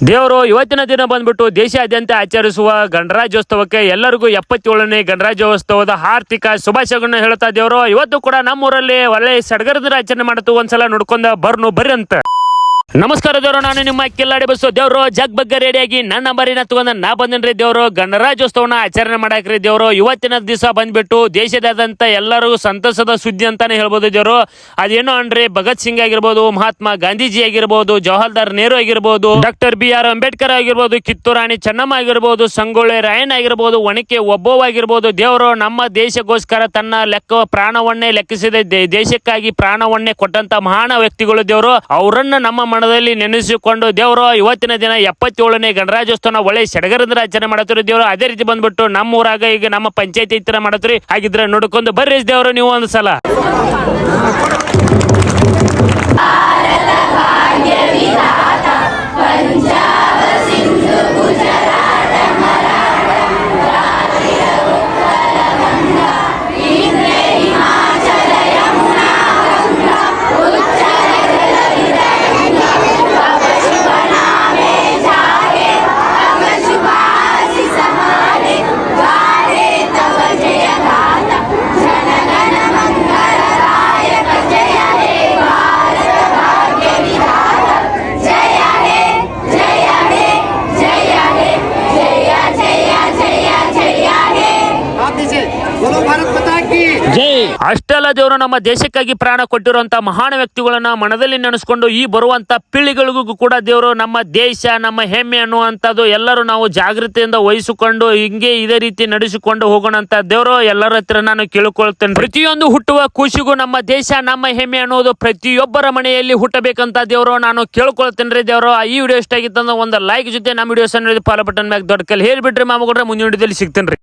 ದೇವರು ಇವತ್ತಿನ ದಿನ ಬಂದ್ಬಿಟ್ಟು ದೇಶಾದ್ಯಂತ ಆಚರಿಸುವ ಗಣರಾಜ್ಯೋತ್ಸವಕ್ಕೆ ಎಲ್ಲರಿಗೂ 77ನೇ ಗಣರಾಜ್ಯೋತ್ಸವದ ಆರ್ಥಿಕ ಶುಭಾಶಯಗಳನ್ನ ಹೇಳ್ತಾ ದೇವರು ಇವತ್ತು ಕೂಡ ನಮ್ಮೂರಲ್ಲಿ ಒಳ್ಳೆ ಸಡಗರದ ಆಚರಣೆ ಮಾಡ್ತು. ಒಂದ್ಸಲ ನೋಡ್ಕೊಂಡ ಬರ್ರಿ ಅಂತ. ನಮಸ್ಕಾರ ದೇವ್ರು, ನಾನು ನಿಮ್ಮ ಕಿಲ್ಲಾಡಿ ಬಸ್ಸು. ದೇವ್ರು ಜಗ್ ಬಗ್ಗೆ ರೆಡಿಯಾಗಿ ನನ್ನ ನಂಬರಿನ ತಗೊಂಡ ನಾ ಬಂದೇನ್ರಿ. ದೇವ್ರು ಗಣರಾಜ್ಯೋತ್ಸವನ ಆಚರಣೆ ಮಾಡಾಕ್ರಿ. ದೇವ್ರು ಇವತ್ತಿನ ದಿವಸ ಬಂದ್ಬಿಟ್ಟು ದೇಶದಾದ್ಯಂತ ಎಲ್ಲರಿಗೂ ಸಂತಸದ ಸುದ್ದಿ ಅಂತಾನೆ ಹೇಳ್ಬೋದು. ದೇವ್ರು ಅದೇನೋ ಅನ್ರಿ, ಭಗತ್ ಸಿಂಗ್ ಆಗಿರ್ಬೋದು, ಮಹಾತ್ಮ ಗಾಂಧೀಜಿ ಆಗಿರ್ಬೋದು, ಜವಾಹರ್ಲಾಲ್ ನೆಹರು ಆಗಿರ್ಬೋದು, ಡಾಕ್ಟರ್ BR ಅಂಬೇಡ್ಕರ್ ಆಗಿರ್ಬೋದು, ಕಿತ್ತೂರು ರಾಣಿ ಚೆನ್ನಮ್ಮ ಆಗಿರ್ಬೋದು, ಸಂಗೊಳ್ಳಿ ರಾಯಣ್ಣ ಆಗಿರ್ಬೋದು, ಒಣಕೆ ಒಬ್ಬವ್ ಆಗಿರ್ಬೋದು. ದೇವರು ನಮ್ಮ ದೇಶಕ್ಕೋಸ್ಕರ ತನ್ನ ಪ್ರಾಣವನ್ನೇ ಲೆಕ್ಕಿಸಿದ ದೇಶಕ್ಕಾಗಿ ಪ್ರಾಣವನ್ನೇ ಕೊಟ್ಟಂತ ಮಹಾನ್ ವ್ಯಕ್ತಿಗಳು. ದೇವರು ಅವರನ್ನ ನಮ್ಮ ಮನದಲ್ಲಿ ನೆನೆಸಿಕೊಂಡು ದೇವರು ಇವತ್ತಿನ ದಿನ 77ನೇ ಗಣರಾಜ್ಯೋತ್ಸವ ಒಳ್ಳೆ ಸಡಗರದ ಆಚರಣೆ ಮಾಡತ್ತೀರಿ. ದೇವರು ಅದೇ ರೀತಿ ಬಂದ್ಬಿಟ್ಟು ನಮ್ಮ ಊರಾಗ ಈಗ ನಮ್ಮ ಪಂಚಾಯತಿ ಹತ್ರ ಮಾಡತ್ತೀರಿ. ಹಾಗಿದ್ರೆ ನೋಡ್ಕೊಂಡು ಬರ್ರಿ ದೇವರು ನೀವು ಒಂದ್ಸಲ. ಅಷ್ಟೆಲ್ಲ ದೇವರು ನಮ್ಮ ದೇಶಕ್ಕಾಗಿ ಪ್ರಾಣ ಕೊಟ್ಟಿರುವಂತ ಮಹಾನ್ ವ್ಯಕ್ತಿಗಳನ್ನ ಮನದಲ್ಲಿ ನೆನೆಸ್ಕೊಂಡು ಈ ಬರುವಂತ ಪೀಳಿಗೆಗಳಿಗೂ ಕೂಡ ದೇವರು ನಮ್ಮ ದೇಶ ನಮ್ಮ ಹೆಮ್ಮೆ ಅನ್ನುವಂಥದ್ದು ಎಲ್ಲರೂ ನಾವು ಜಾಗೃತಿಯಿಂದ ವಹಿಸಿಕೊಂಡು ಹಿಂಗೆ ಇದೇ ರೀತಿ ನಡೆಸಿಕೊಂಡು ಹೋಗೋಣ ಅಂತ ದೇವರು ಎಲ್ಲರ ಹತ್ರ ನಾನು ಕೇಳಿಕೊಳ್ತೇನೆ. ಪ್ರತಿಯೊಂದು ಹುಟ್ಟುವ ಖುಷಿಗೂ ನಮ್ಮ ದೇಶ ನಮ್ಮ ಹೆಮ್ಮೆ ಅನ್ನೋದು ಪ್ರತಿಯೊಬ್ಬರ ಮನೆಯಲ್ಲಿ ಹುಟ್ಟಬೇಕಂತ ದೇವರು ನಾನು ಕೇಳ್ಕೊಳ್ತೇನೆ ರೀ. ದೇವರು ಈ ವಿಡಿಯೋ ಇಷ್ಟ ಆಗಿತ್ತು ಅಂದ್ರೆ ಒಂದು ಲೈಕ್ ಜೊತೆ ನಮ್ಮ ವಿಡಿಯೋಸ್ ಫಾಲೋ ಬಟನ್ ಮ್ಯಾಗ ದೊಡ್ಡ ಕಲ್ ಹೇಳ್ಬಿಟ್ರಿ ಮಾಮೂಡ್ರೆ ಮುಂದಿನ ವಿಡಿಯೋದಲ್ಲಿ ಸಿಗ್ತೇನೆ ರೀ.